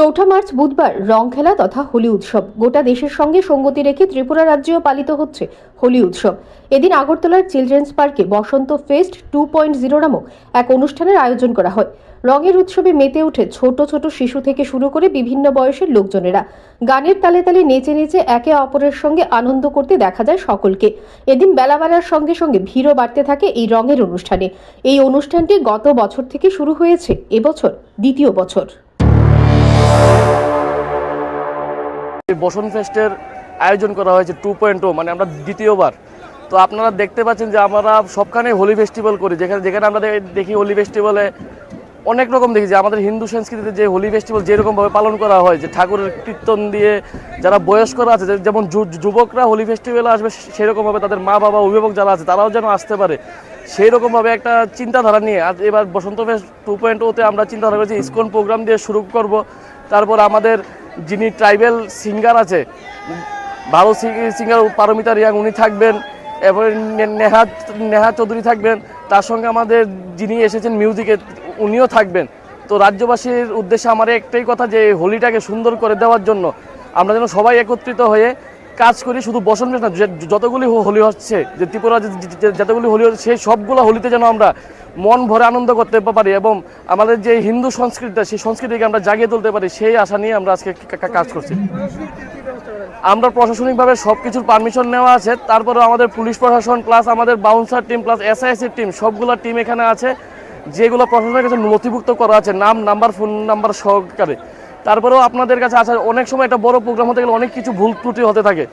চৌঠা মার্চ বুধবার রং খেলা তথা হোলি উৎসব গোটা দেশের সঙ্গে সঙ্গতি রেখে ত্রিপুরা রাজ্যেও পালিত হচ্ছে হোলি উৎসব। এদিন আগরতলার চিলড্রেন্স পার্কে বসন্ত ফেস্ট 2.0 নামক এক অনুষ্ঠানের আয়োজন করা হয়। রঙের উৎসবে মেতে ওঠে ছোট ছোট শিশু থেকে শুরু করে বিভিন্ন বয়সের লোকজনেরা। গানের তালে তালে নেচে নেচে একে অপরের সঙ্গে আনন্দ করতে দেখা যায় সকলকে। এদিন বেলা বাড়ার সঙ্গে সঙ্গে ভিড়ও বাড়তে থাকে এই রঙের অনুষ্ঠানে। এই অনুষ্ঠানটি গত বছর থেকে শুরু হয়েছে, এবছর দ্বিতীয় বছর। বসন্ত ফেস্টের আয়োজন করা হয়েছে 2.0, মানে আমরা দ্বিতীয়বার। তো আপনারা দেখতে পাচ্ছেন যে আমরা সবখানে হোলি ফেস্টিভ্যাল করি, যেখানে আমরা দেখি হোলি ফেস্টিভ্যালে অনেক রকম দেখি যে আমাদের হিন্দু সংস্কৃতিতে যে হোলি ফেস্টিভ্যাল যেরকমভাবে পালন করা হয়, যে ঠাকুরের কীর্তন দিয়ে যারা বয়স্করা আছে, যেমন যুবকরা হোলি ফেস্টিভ্যালে আসবে, সেরকমভাবে তাদের মা বাবা অভিভাবক যারা আছে তারাও যেন আসতে পারে, সেই রকমভাবে একটা চিন্তাধারা নিয়ে আজ এবার বসন্ত ফেস্ট 2.0-তে আমরা চিন্তাধারা করেছি ইসকন প্রোগ্রাম দিয়ে শুরু করব। তারপর আমাদের যিনি ট্রাইবেল সিঙ্গার আছে, ভালো সিঙ্গার পারমিতা রিয়াং, উনি থাকবেন। এরপরে নেহা চৌধুরী থাকবেন। তার সঙ্গে আমাদের যিনি এসেছেন মিউজিকে, উনিও থাকবেন। তো রাজ্যবাসীর উদ্দেশ্যে আমার একটাই কথা, যে হোলিটাকে সুন্দর করে দেওয়ার জন্য আমরা যেন সবাই একত্রিত হয়ে কাজ করি। শুধু বসন্ত না, যতগুলি হোলি হচ্ছে, যে ত্রিপুরা যতগুলি হোলি হচ্ছে, সেই সবগুলো হোলিতে যেন আমরা মন ভরে আনন্দ করতে পারি এবং আমাদের যে হিন্দু সংস্কৃতিটা, সেই সংস্কৃতিকে আমরা জাগিয়ে তুলতে পারি, সেই আশা নিয়ে আমরা আজকে কাজ করছি। আমরা প্রশাসনিকভাবে সব কিছুর পারমিশন নেওয়া আছে। তারপরেও আমাদের পুলিশ প্রশাসন প্লাস আমাদের বাউন্সার টিম প্লাস এসআইসির টিম, সবগুলো টিম এখানে আছে, যেগুলো প্রশাসনের কাছে নথিভুক্ত করা আছে নাম, নাম্বার, ফোন নাম্বার সহকারে। তারপরেও আপনাদের কাছে আসা, অনেক সময় একটা বড় প্রোগ্রাম হতে গেলে অনেক কিছু ভুল ত্রুটি হতে থাকে।